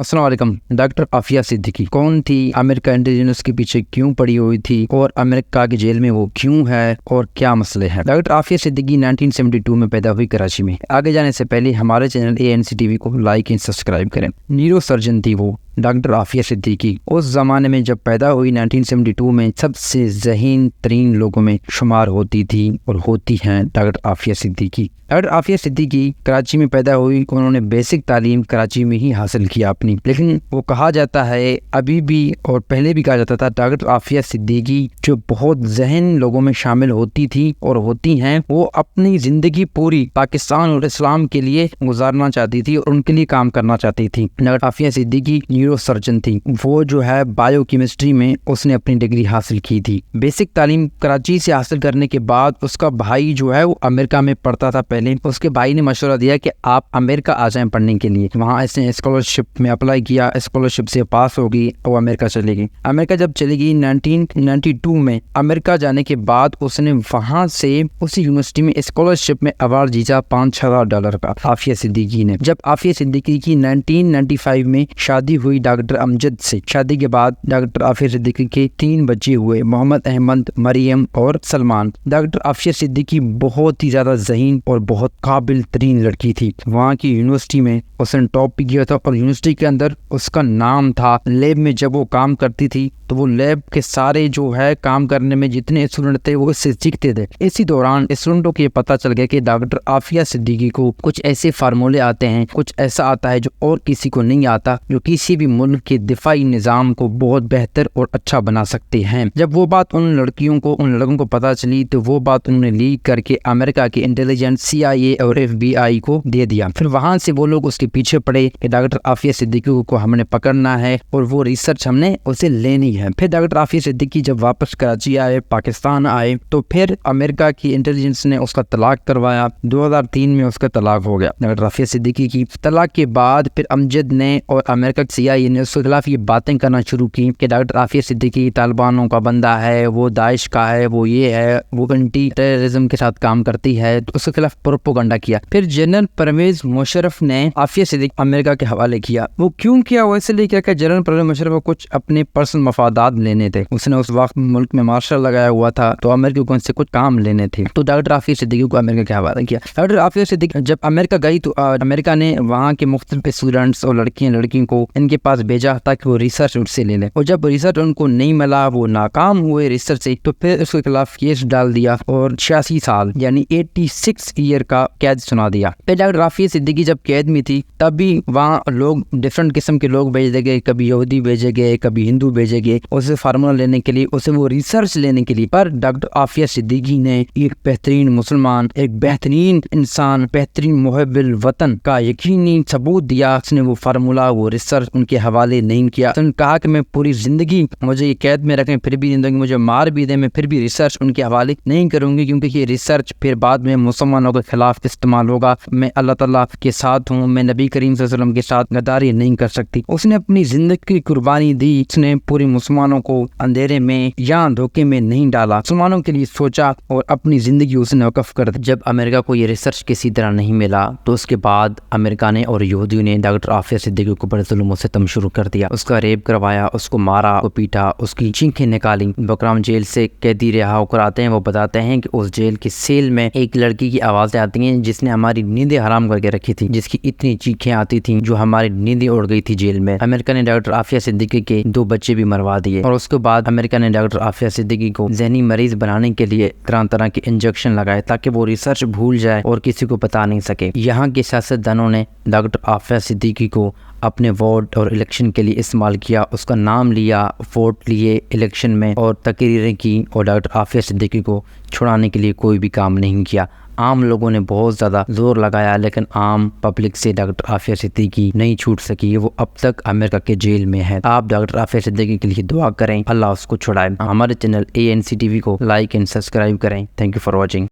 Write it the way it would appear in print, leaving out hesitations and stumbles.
अस्सलाम वालेकुम। डॉक्टर आफिया सिद्दीकी कौन थी, अमेरिका इंटेलिजेंस के पीछे क्यों पड़ी हुई थी और अमेरिका की जेल में वो क्यों है और क्या मसले हैं। डॉक्टर आफिया सिद्दीकी 1972 में पैदा हुई कराची में। आगे जाने से पहले हमारे चैनल ANC TV को लाइक एंड सब्सक्राइब करें। न्यूरो सर्जन थी वो डॉक्टर आफिया सिद्दीकी। उस ज़माने में जब पैदा हुई 1972 में सबसे ज़हीन तरीन लोगों में शुमार होती थी और होती हैं डॉक्टर आफिया सिद्दीकी। डॉक्टर आफिया सिद्दीकी कराची में पैदा हुई। उन्होंने बेसिक तालीम कराची में ही हासिल किया अपनी, लेकिन वो कहा जाता है अभी भी और पहले भी कहा जाता था डॉक्टर आफिया सिद्दीकी जो बहुत ज़हन लोगों में शामिल होती थी और होती हैं, वो अपनी ज़िंदगी पूरी पाकिस्तान और इस्लाम के लिए गुजारना चाहती थी और उनके लिए काम करना चाहती थी। Doctor Aafia Siddiqui neuro surgeon थी। वो जो है बायो केमिस्ट्री में उसने अपनी डिग्री हासिल की थी। बेसिक तालीम कराची से हासिल करने के बाद उसका भाई जो है वो अमेरिका में पढ़ता था। पहले उसके भाई ने मशवरा दिया कि आप अमेरिका आ जाएं पढ़ने के लिए। वहाँ इसने स्कॉलरशिप में अप्लाई किया, स्कॉलरशिप से पास हो गई और अमेरिका चली गई। अमेरिका जब चली गई 1992 में, अमेरिका जाने के बाद उसने वहाँ से उसी यूनिवर्सिटी में स्कॉलरशिप में अवार्ड जीता $5,000 का आफिया सिद्दीकी ने। जब आफिया सिद्दीकी की 1995 में शादी हुई डॉक्टर अमजद से, शादी के बाद डॉक्टर आफिया सिद्दीकी के 3 बच्चे हुए, मोहम्मद अहमद, मरियम और सलमान। डॉक्टर आफिया सिद्दीकी बहुत ही ज़्यादा ज़हीन और बहुत काबिल तरीन लड़की थी। वहाँ की यूनिवर्सिटी में उसने टॉप भी किया था और यूनिवर्सिटी के अंदर उसका नाम था। लैब में जब वो काम करती थी तो वो लैब के सारे जो है काम करने में जितने स्टूडेंट थे वो इससे सीखते थे। इसी दौरान स्टूडेंटों को ये पता चल गया कि डॉक्टर आफिया सिद्दीकी को कुछ ऐसे फार्मूले आते हैं, कुछ ऐसा आता है जो और किसी को नहीं आता, जो किसी भी मुल्क के दिफाई निज़ाम को बहुत बेहतर और अच्छा बना सकते हैं। जब वो बात उन लड़कों को पता चली तो वो बात उन्होंने लीक करके अमेरिका के इंटेलिजेंस CIA और FBI को दे दिया। फिर वहाँ से वो लोग उसके पीछे पड़े कि डॉक्टर आफिया सिद्दीकी को हमने पकड़ना है और वो रिसर्च हमने उसे लेनी है। फिर डॉक्टर आफिया सिद्दीकी जब वापस कराची आए, पाकिस्तान आए, तो फिर अमेरिका की इंटेलिजेंस ने उसका तलाक करवाया। 2003 में उसका तलाक हो गया डॉक्टर आफिया सिद्दीकी की। तलाक के बाद फिर अमजद ने और अमेरिका की CIA ने उसके खिलाफ ये बातें करना शुरू की कि डॉक्टर आफिया सिद्दीकी तालिबानों का बंदा है, वो दाइश का है, वो ये है, वो एंटी टेररिज्म के साथ काम करती है। तो उसके खिलाफ प्रोपेगेंडा किया। फिर जनरल परवेज मुशर्रफ ने आफिया सिद्दीकी अमेरिका के हवाले किया। वो क्यों किया? वो इसलिए किया कि जनरल परवेज मुशर्रफ को कुछ अपने पर्सनल मफादात लेने थे। उसने उस वक्त मुल्क में मार्शल लगाया हुआ था, तो अमेरिका को उनसे कुछ काम लेने थे, तो डॉक्टर आफिया सिद्दीकी को अमेरिका के हवाले किया। डॉक्टर आफिया सिद्दीकी जब अमेरिका गई तो अमेरिका ने वहाँ के मुख्तलिफ स्टूडेंट्स और लड़कियों को इनके पास भेजा ताकि वो रिसर्च उससे ले लें। और जब रिसर्च उनको नहीं मिला, वो नाकाम हुए रिसर्च से, तो फिर उसके खिलाफ केस डाल दिया और 86 साल यानी 86 ईयर का कैद सुना दिया। फिर डॉक्टर आफिया सिद्दीकी जब कैद में थी तभी वहाँ लोग डिफरेंट किस्म के लोग भेजे गए, कभी यहूदी भेजे गए, कभी हिंदू भेजे गए, उसे फार्मूला लेने के लिए, उसे वो रिसर्च लेने के लिए। पर डॉक्टर आफिया सिद्दीकी ने एक बेहतरीन मुसलमान, एक बेहतरीन इंसान, बेहतरीन मुहब्बिल वतन का यकीनी सबूत दिया। उसने वो फार्मूला, वो रिसर्च उनके हवाले नहीं किया। उसने कहा कि मैं पूरी जिंदगी मुझे ये कैद में रखें फिर भी नहीं दूंगी, मुझे मार भी दें, मैं फिर भी रिसर्च उनके हवाले नहीं करूंगी, क्योंकि ये रिसर्च फिर बाद में मुसलमानों के खिलाफ इस्तेमाल होगा। मैं अल्लाह ताला के साथ हूँ, मैं नबी करीम सल्लल्लाहु अलैहि वसल्लम के साथ गद्दारी नहीं कर सकती। उसने अपनी जिंदगी की कुर्बानी दी। उसने पूरे मुसलमानों को अंधेरे में या धोखे में नहीं डाला, मुसलमानों के लिए सोचा और अपनी जिंदगी उसने वक़्फ कर दी। जब अमेरिका को ये रिसर्च किसी तरह नहीं मिला तो उसके बाद अमेरिका ने और यहूदियों ने डॉक्टर आफिया सिद्दीकी को बड़े जुल्म सितम शुरू कर दिया। उसका रेप करवाया, उसको मारा, उसको पीटा, उसकी चीखें निकाली। बकराम जेल से कैदी रिहा होकर आते हैं, वो बताते हैं कि उस जेल की सेल में एक लड़की की आवाज़ें आती हैं जिसने हमारी नींदें हराम करके रखी थी, जिसकी इतनी चीखें आती थी जो हमारी नींदें उड़ गई थी जेल में। अमेरिका ने डॉक्टर आफिया सिद्दीकी के 2 बच्चे भी मरवा दिए और उसके बाद अमेरिका ने डॉक्टर आफिया सिद्दीकी को ज़हनी मरीज बनाने के लिए तरह तरह के इंजेक्शन लगाए ताकि वो रिसर्च भूल जाए और किसी को बता नहीं सके। यहाँ के सियासतदानों ने डॉक्टर आफिया सिद्दीकी को अपने वोट और इलेक्शन के लिए इस्तेमाल किया। उसका नाम लिया, वोट लिए इलेक्शन में और तकरीरें की और डॉक्टर आफिया सिद्दीकी को छुड़ाने के लिए कोई भी काम नहीं किया। आम लोगों ने बहुत ज़्यादा जोर लगाया लेकिन आम पब्लिक से डॉक्टर आफिया सिद्दीकी नहीं छूट सकी। वो अब तक अमेरिका के जेल में है। आप डॉक्टर आफिया सिद्दीकी के लिए दुआ करें, अल्लाह उसको छुड़ाए। हमारे चैनल ANC TV को लाइक एंड सब्सक्राइब करें। Thank you for watching.